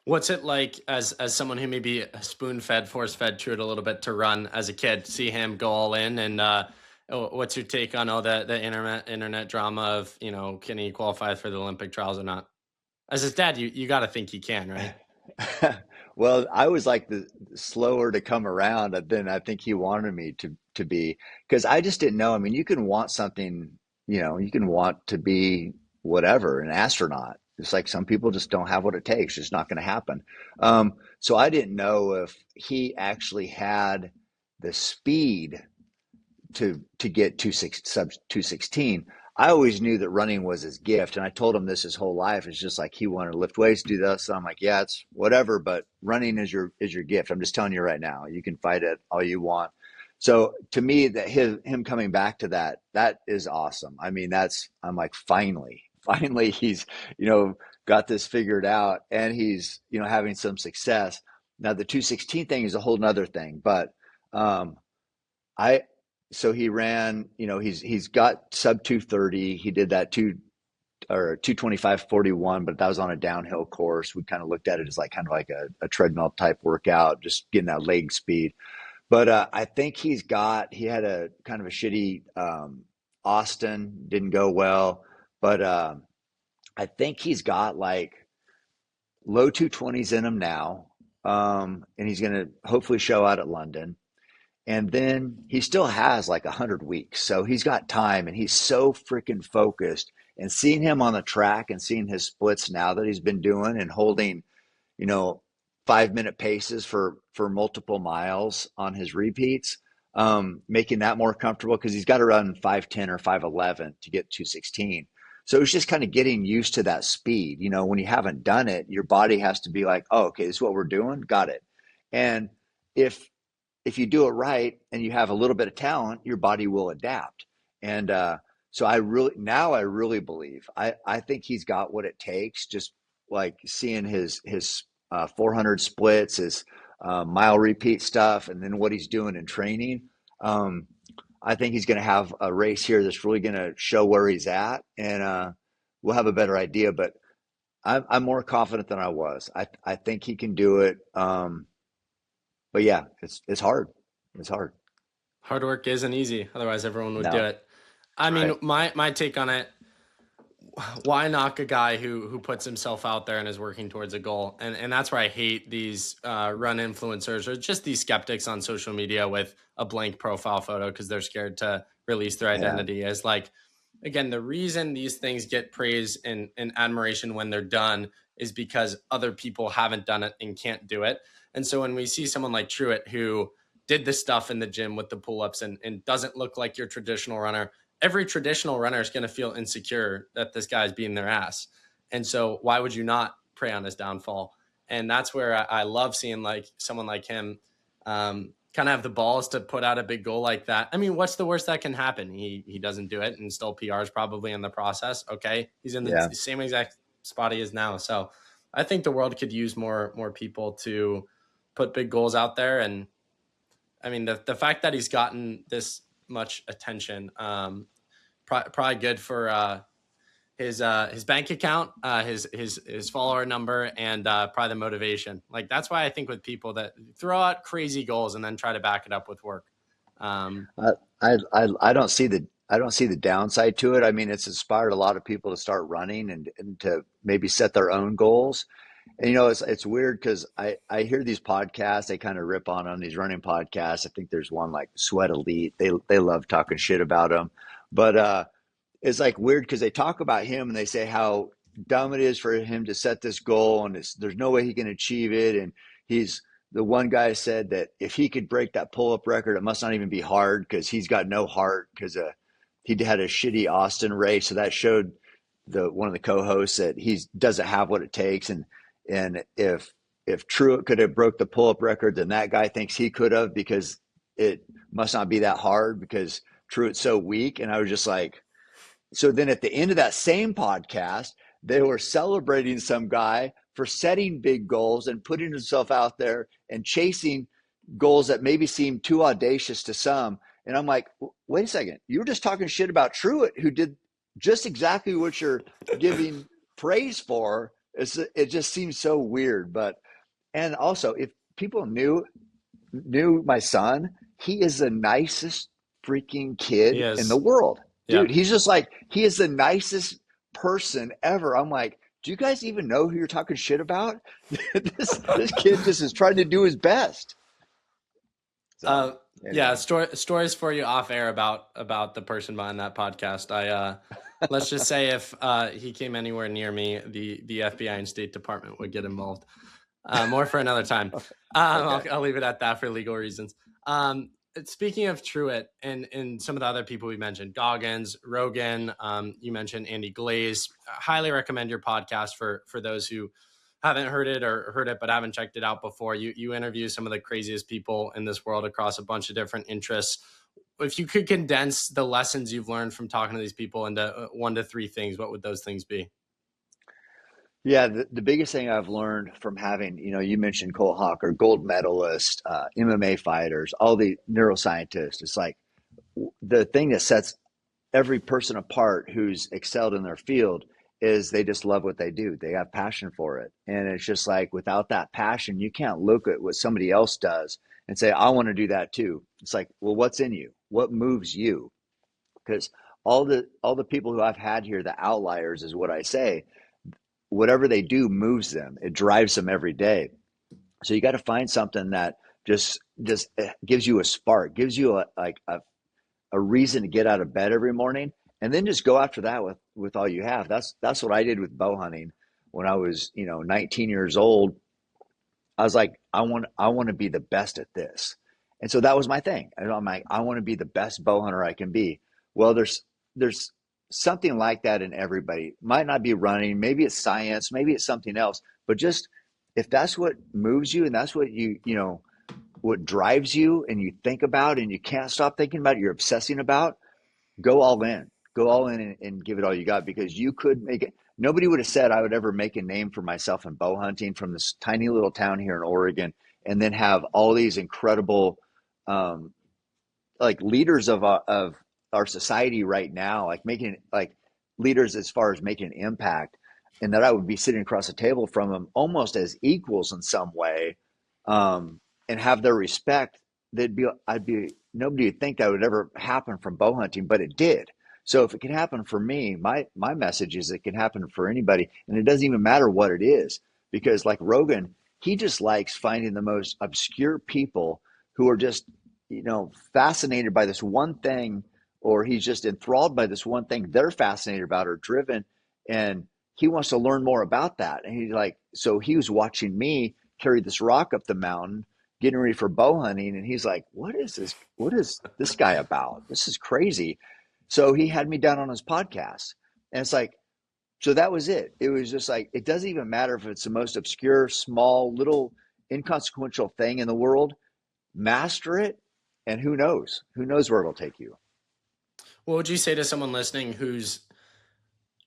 [SPEAKER 1] What's it like as someone who maybe spoon fed, force fed Truett a little bit to run as a kid? See him go all in, and what's your take on all the internet drama of can he qualify for the Olympic trials or not? As his dad, you got to think he can, right?
[SPEAKER 2] Well, I was like the slower to come around than I think he wanted me to be because I just didn't know. I mean, you can want something, you can want to be whatever, an astronaut. It's like some people just don't have what it takes. It's just not going to happen. So I didn't know if he actually had the speed to get sub 216. I always knew that running was his gift, and I told him this his whole life. It's just like he wanted to lift weights, do this. So I'm like, yeah, it's whatever, but running is your gift. I'm just telling you right now. You can fight it all you want. So to me, that him coming back to that is awesome. I mean, I'm like, finally, he's got this figured out, and he's having some success. Now the 216 thing is a whole nother thing, but um, I so he ran, he's got sub 230. He did that 225.41, but that was on a downhill course. We kind of looked at it as like kind of like a treadmill type workout, just getting that leg speed. But I think he had a kind of a shitty Austin, didn't go well, but I think he's got like low 220s in him now. And he's going to hopefully show out at London. And then he still has like 100 weeks. So he's got time and he's so freaking focused. And seeing him on the track and seeing his splits now that he's been doing and holding, you know, 5 minute paces for multiple miles on his repeats, making that more comfortable because he's got to run 5:10 or 5:11 to get 216. So it's just kind of getting used to that speed. When you haven't done it, your body has to be like, oh, okay, this is what we're doing. Got it. And if if you do it right and you have a little bit of talent, your body will adapt. And so I really believe I think he's got what it takes. Just like seeing his 400 splits, his mile repeat stuff, and then what he's doing in training. Um, I think he's going to have a race here that's really going to show where he's at, and we'll have a better idea. But I'm more confident than I was. I think he can do it. but yeah, it's hard. It's hard.
[SPEAKER 1] Hard work isn't easy. Otherwise, everyone would do
[SPEAKER 2] No,
[SPEAKER 1] it. I mean,
[SPEAKER 2] right.
[SPEAKER 1] my take on it, why knock a guy who puts himself out there and is working towards a goal? And that's where I hate these run influencers or just these skeptics on social media with a blank profile photo because they're scared to release their
[SPEAKER 2] Yeah,
[SPEAKER 1] identity. Is like, again, the reason these things get praise and admiration when they're done is because other people haven't done it and can't do it. And so when we see someone like Truit who did this stuff in the gym with the pull-ups and doesn't look like your traditional runner, every traditional runner is going to feel insecure that this guy's beating their ass. And so why would you not prey on his downfall? And that's where I love seeing like someone like him kind of have the balls to put out a big goal like that. I mean, what's the worst that can happen? He doesn't do it and still PRs probably in the process. Okay. He's in the
[SPEAKER 2] yeah,
[SPEAKER 1] same exact spot he is now. So I think the world could use more people to put big goals out there. And I mean, the fact that he's gotten this much attention, probably good for his bank account, his follower number, and probably the motivation. Like that's why I think with people that throw out crazy goals and then try to back it up with work. Um,
[SPEAKER 2] I don't see the downside to it. I mean, it's inspired a lot of people to start running and to maybe set their own goals. And it's weird because I hear these podcasts, they kind of rip on these running podcasts. I think there's one like Sweat Elite. They love talking shit about them. But it's like weird because they talk about him and they say how dumb it is for him to set this goal and there's no way he can achieve it. And he's the one guy said that if he could break that pull up record, it must not even be hard because he's got no heart because he had a shitty Austin race. So that showed the one of the co-hosts that he doesn't have what it takes. And if Truett could have broke the pull up record, then that guy thinks he could have because it must not be that hard because Truett's so weak. And I was just like, so then at the end of that same podcast, they were celebrating some guy for setting big goals and putting himself out there and chasing goals that maybe seem too audacious to some. And I'm like, wait a second, you were just talking shit about Truett, who did just exactly what you're giving praise for. It just seems so weird. But and also, if people knew my son, he is the nicest freaking
[SPEAKER 1] he
[SPEAKER 2] kid in the
[SPEAKER 1] is,
[SPEAKER 2] world.
[SPEAKER 1] yeah.
[SPEAKER 2] Dude, he's just like, he is the nicest person ever. I'm like, do you guys even know who you're talking shit about? This kid just is trying to do his best. So
[SPEAKER 1] Uh, yeah,
[SPEAKER 2] anyway,
[SPEAKER 1] stories for you off air about the person behind that podcast. Let's just say if he came anywhere near me, the FBI and State Department would get involved. More for another time.
[SPEAKER 2] okay.
[SPEAKER 1] I'll leave it at that for legal reasons. Speaking of Truett and some of the other people we mentioned, Goggins, Rogan, you mentioned Andy Glaze. I highly recommend your podcast for those who haven't heard it or heard it but haven't checked it out before. You interview some of the craziest people in this world across a bunch of different interests. If you could condense the lessons you've learned from talking to these people into 1 to 3 things, what would those things be?
[SPEAKER 2] Yeah, the biggest thing I've learned from having, you mentioned Cole Hawker, gold medalist, MMA fighters, all the neuroscientists. It's like the thing that sets every person apart who's excelled in their field is they just love what they do. They have passion for it. And it's just like without that passion, you can't look at what somebody else does and say, I want to do that too. It's like, well, what's in you? What moves you? Because all the people who I've had here, the outliers is what I say, whatever they do moves them. It drives them every day. So you got to find something that just gives you a spark, gives you a reason to get out of bed every morning, and then just go after that with all you have. That's what I did with bow hunting when I was 19 years old. I was like, I want to be the best at this, and so that was my thing. And I'm like, I want to be the best bow hunter I can be. Well, there's something like that in everybody. Might not be running, maybe it's science, maybe it's something else, but just if that's what moves you and that's what what drives you and you think about and you can't stop thinking about it, you're obsessing about, go all in. Go all in and give it all you got because you could make it. Nobody would have said I would ever make a name for myself in bow hunting from this tiny little town here in Oregon and then have all these incredible um, like leaders of our society right now, like making like leaders as far as making an impact, and that I would be sitting across the table from them almost as equals in some way. and have their respect, nobody would think that would ever happen from bow hunting, but it did. So if it can happen for me, my message is it can happen for anybody, and it doesn't even matter what it is, because like Rogan, he just likes finding the most obscure people who are just, fascinated by this one thing, or he's just enthralled by this one thing they're fascinated about or driven, and he wants to learn more about that. And he's like, so he was watching me carry this rock up the mountain, getting ready for bow hunting, and he's like, what is this? What is this guy about? This is crazy. So he had me down on his podcast, and it's like, so that was it. It was just like, it doesn't even matter if it's the most obscure, small, little, inconsequential thing in the world. Master it, and who knows? Who knows where it'll take you?
[SPEAKER 1] What would you say to someone listening who's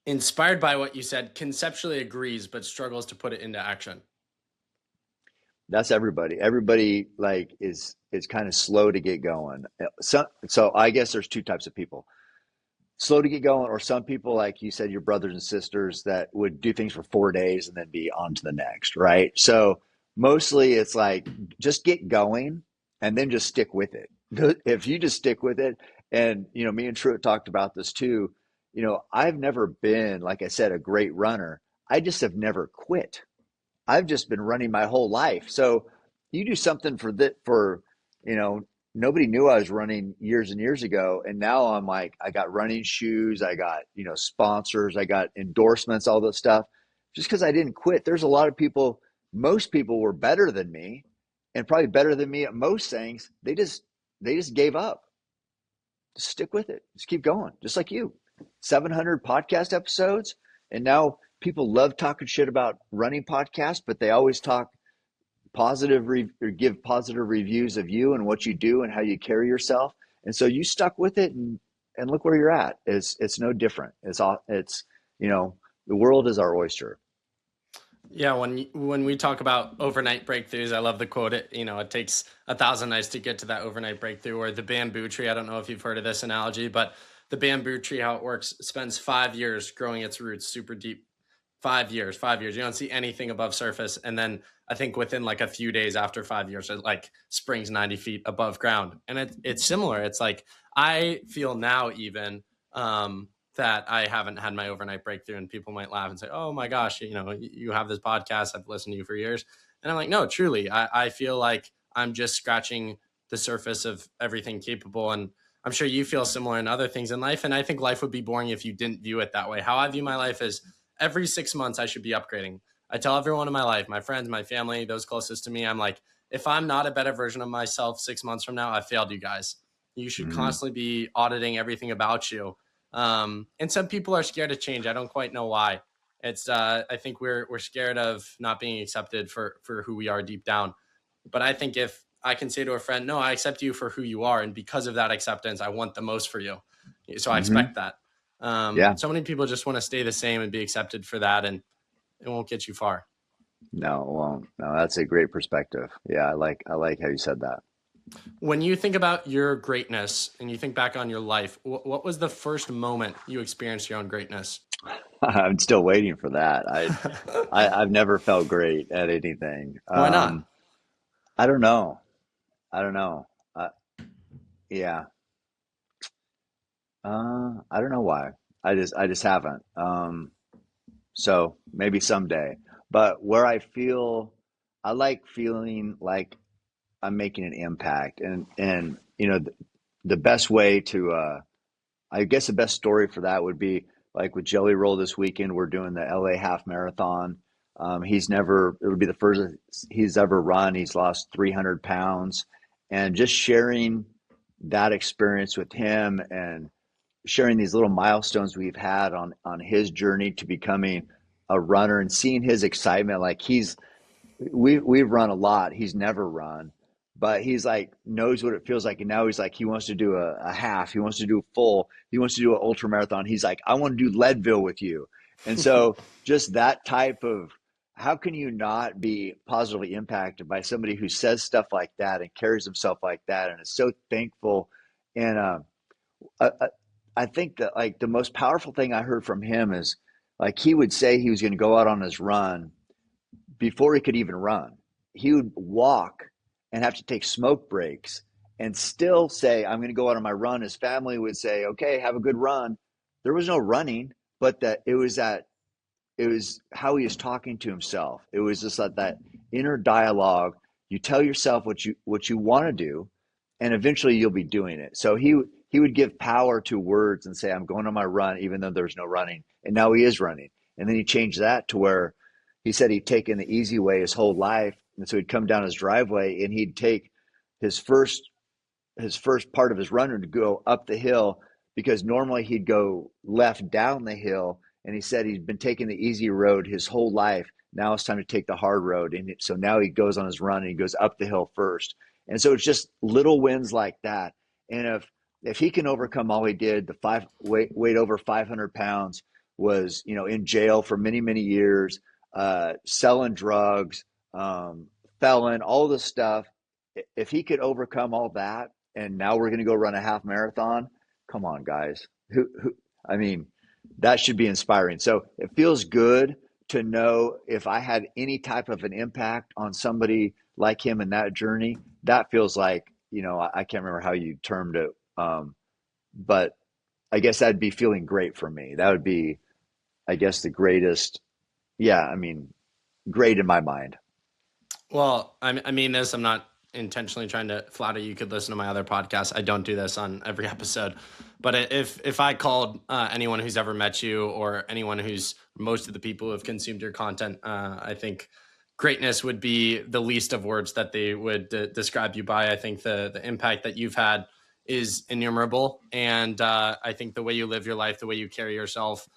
[SPEAKER 1] inspired by what you said, conceptually agrees, but struggles to put it into action?
[SPEAKER 2] That's everybody. Everybody like is kind of slow to get going. So I guess there's two types of people: slow to get going, or some people, like you said, your brothers and sisters that would do things for 4 days and then be on to the next, right? So mostly it's like, just get going and then just stick with it. If you just stick with it, and me and Truit talked about this too. I've never been, like I said, a great runner. I just have never quit. I've just been running my whole life. So you do something you know, nobody knew I was running years and years ago. And now I'm like, I got running shoes, I got, sponsors, I got endorsements, all this stuff, just because I didn't quit. There's a lot of people, most people were better than me, and probably better than me at most things. They just gave up. Just stick with it. Just keep going. Just like you, 700 podcast episodes. And now people love talking shit about running podcasts, but they always talk or give positive reviews of you and what you do and how you carry yourself. And so you stuck with it, and look where you're at. It's no different. The world is our oyster.
[SPEAKER 1] Yeah, when we talk about overnight breakthroughs, I love the quote. It takes 1,000 nights to get to that overnight breakthrough. Or the bamboo tree. I don't know if you've heard of this analogy, but the bamboo tree, how it works, spends 5 years growing its roots super deep. 5 years. You don't see anything above surface, and then I think within like a few days after 5 years, it like springs 90 feet above ground. And it's similar. It's like I feel now even. That I haven't had my overnight breakthrough, and people might laugh and say, oh my gosh, you have this podcast, I've listened to you for years. And I'm like, no, truly, I feel like I'm just scratching the surface of everything capable. And I'm sure you feel similar in other things in life. And I think life would be boring if you didn't view it that way. How I view my life is every 6 months I should be upgrading. I tell everyone in my life, my friends, my family, those closest to me, I'm like, if I'm not a better version of myself 6 months from now, I failed you guys. You should constantly be auditing everything about you. And some people are scared of change. I don't quite know why. I think we're scared of not being accepted for who we are deep down. But I think if I can say to a friend, no, I accept you for who you are, and because of that acceptance, I want the most for you. So I expect that.
[SPEAKER 2] Yeah.
[SPEAKER 1] So many people just want to stay the same and be accepted for that, and it won't get you far.
[SPEAKER 2] No, it won't. No, that's a great perspective. Yeah, I like how you said that.
[SPEAKER 1] When you think about your greatness and you think back on your life, what was the first moment you experienced your own greatness?
[SPEAKER 2] I'm still waiting for that. I've never felt great at anything.
[SPEAKER 1] Why not?
[SPEAKER 2] I don't know. I don't know. Yeah. I don't know why. I just haven't. So maybe someday. But where I like feeling like I'm making an impact, and the best way to I guess the best story for that would be like with Jelly Roll this weekend. We're doing the LA half marathon. It would be the first he's ever run. He's lost 300 pounds, and just sharing that experience with him, and sharing these little milestones we've had on his journey to becoming a runner, and seeing his excitement. Like we've run a lot. He's never run, but he's like knows what it feels like. And now he's like, he wants to do a half. He wants to do a full. He wants to do an ultra marathon. He's like, I want to do Leadville with you. And so just that type of, how can you not be positively impacted by somebody who says stuff like that and carries himself like that and is so thankful. And I, I I think that like the most powerful thing I heard from him is like he would say he was going to go out on his run before he could even run. He would walk and have to take smoke breaks and still say, I'm going to go out on my run. His family would say, okay, have a good run. There was no running, but it was how he was talking to himself. It was just like that inner dialogue. You tell yourself what you want to do, and eventually you'll be doing it. So he would give power to words and say, I'm going on my run, even though there's no running. And now he is running. And then he changed that to where he said he'd taken the easy way his whole life. And so he'd come down his driveway and he'd take his first his first part of his run to go up the hill, because normally he'd go left down the hill. And he said he'd been taking the easy road his whole life. Now it's time to take the hard road. And so now he goes on his run and he goes up the hill first. And so it's just little wins like that. And if he can overcome all he did, weight over 500 pounds, was, in jail for many, many years, selling drugs, felon, all this stuff. If he could overcome all that, and now we're going to go run a half marathon, come on, guys. I mean, that should be inspiring. So it feels good to know if I had any type of an impact on somebody like him in that journey. That feels like, I can't remember how you termed it, but I guess that'd be feeling great for me. That would be, I guess, the greatest. Yeah, I mean, great in my mind.
[SPEAKER 1] Well, I mean this. I'm not intentionally trying to flatter you. You could listen to my other podcasts. I don't do this on every episode. But if I called anyone who's ever met you, or anyone who's most of the people who have consumed your content, I think greatness would be the least of words that they would describe you by. I think the impact that you've had is innumerable. And I think the way you live your life, the way you carry yourself,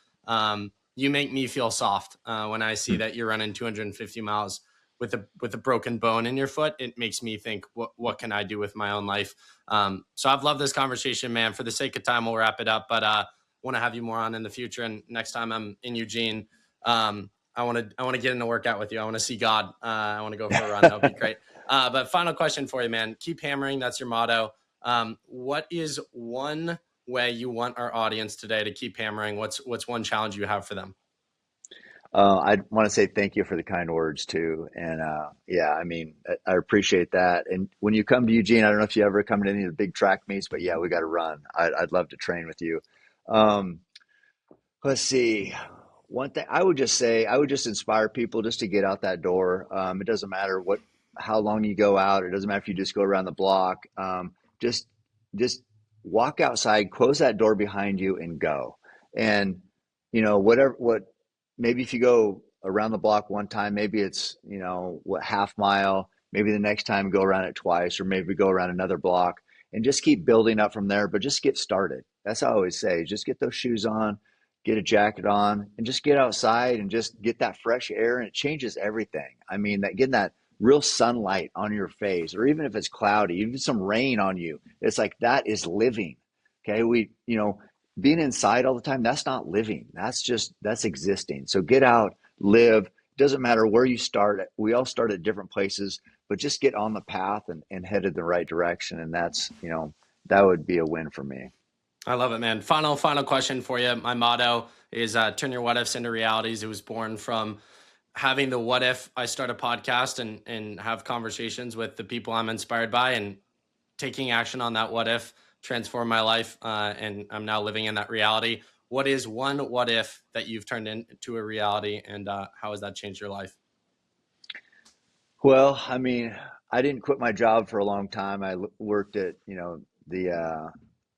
[SPEAKER 1] you make me feel soft when I see that you're running 250 miles with a broken bone in your foot. It makes me think, what can I do with my own life? So I've loved this conversation, man. For the sake of time, we'll wrap it up, but want to have you more on in the future. And next time I'm in Eugene, I want to get in a workout with you. I want to see God. I want to go for a run. That'll be great. But final question for you, man. Keep hammering. That's your motto. What is one way you want our audience today to keep hammering? What's one challenge you have for them?
[SPEAKER 2] I want to say thank you for the kind words too. And yeah, I mean, I appreciate that. And when you come to Eugene, I don't know if you ever come to any of the big track meets, but yeah, we got to run. I'd love to train with you. Um, let's see. One thing I would just say, I would just inspire people just to get out that door. It doesn't matter how long you go out. It doesn't matter if you just go around the block. Just, just walk outside, close that door behind you, and go. And maybe if you go around the block one time, maybe it's, half mile, maybe the next time go around it twice, or maybe go around another block, and just keep building up from there. But just get started. That's how I always say, just get those shoes on, get a jacket on, and just get outside and just get that fresh air. And it changes everything. I mean, getting that real sunlight on your face, or even if it's cloudy, even some rain on you, it's like, that is living. Okay. Being inside all the time, that's not living. That's existing. So get out, live. Doesn't matter where you start. We all start at different places, but just get on the path and head in the right direction. And that would be a win for me.
[SPEAKER 1] I love it, man. Final question for you. My motto is turn your what ifs into realities. It was born from having the what if I start a podcast and have conversations with the people I'm inspired by, and taking action on that what if transformed my life. And I'm now living in that reality. What is one what if that you've turned into a reality, and how has that changed your life?
[SPEAKER 2] Well, I mean, I didn't quit my job for a long time. I worked at, the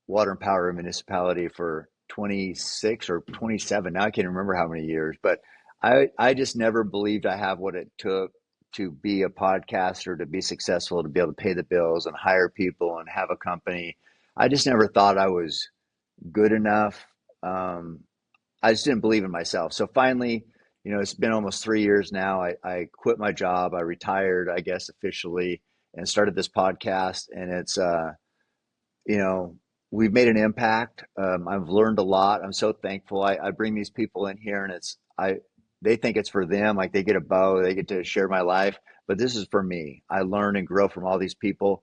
[SPEAKER 2] water and power municipality for 26 or 27. Now I can't remember how many years, but I just never believed I have what it took to be a podcaster, to be successful, to be able to pay the bills and hire people and have a company. I just never thought I was good enough. I just didn't believe in myself. So finally, it's been almost 3 years now. I quit my job. I retired, I guess, officially, and started this podcast. And it's, we've made an impact. I've learned a lot. I'm so thankful. I bring these people in here, and they think it's for them. Like, they get a bow, they get to share my life, but this is for me. I learn and grow from all these people.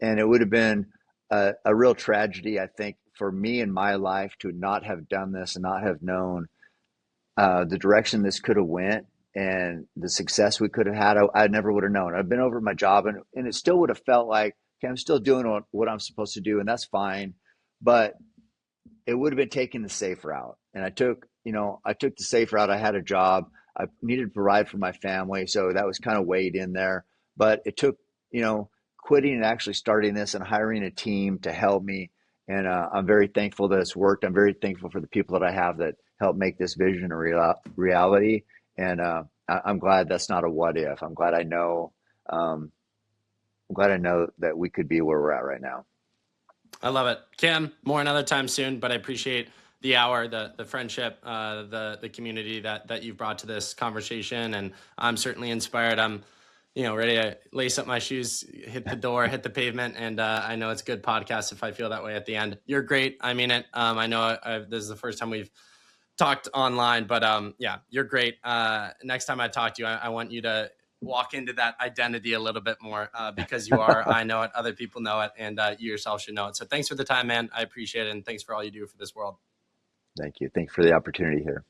[SPEAKER 2] And it would have been a real tragedy, I think, for me in my life to not have done this and not have known the direction this could have went. and the success we could have had, I never would have known. I've been over my job, and it still would have felt like, okay, I'm still doing what I'm supposed to do, and that's fine. But it would have been taking the safe route. And I took the safe route. I had a job. I needed to provide for my family. So that was kind of weighed in there. But it took, quitting and actually starting this and hiring a team to help me. And I'm very thankful that it's worked. I'm very thankful for the people that I have that help make this vision a reality. And I'm glad that's not a what if. Um, I'm glad I know that we could be where we're at right now.
[SPEAKER 1] I love it. Cam, more another time soon, but I appreciate the hour, the friendship, the community that you've brought to this conversation. And I'm certainly inspired. I'm, ready to lace up my shoes, hit the door, hit the pavement. And I know it's a good podcast if I feel that way at the end. You're great. I mean it. I know this is the first time we've talked online, but yeah, you're great. Next time I talk to you, I want you to walk into that identity a little bit more because you are, I know it, other people know it, and you yourself should know it. So thanks for the time, man. I appreciate it. And thanks for all you do for this world.
[SPEAKER 2] Thank you. Thank you for the opportunity here.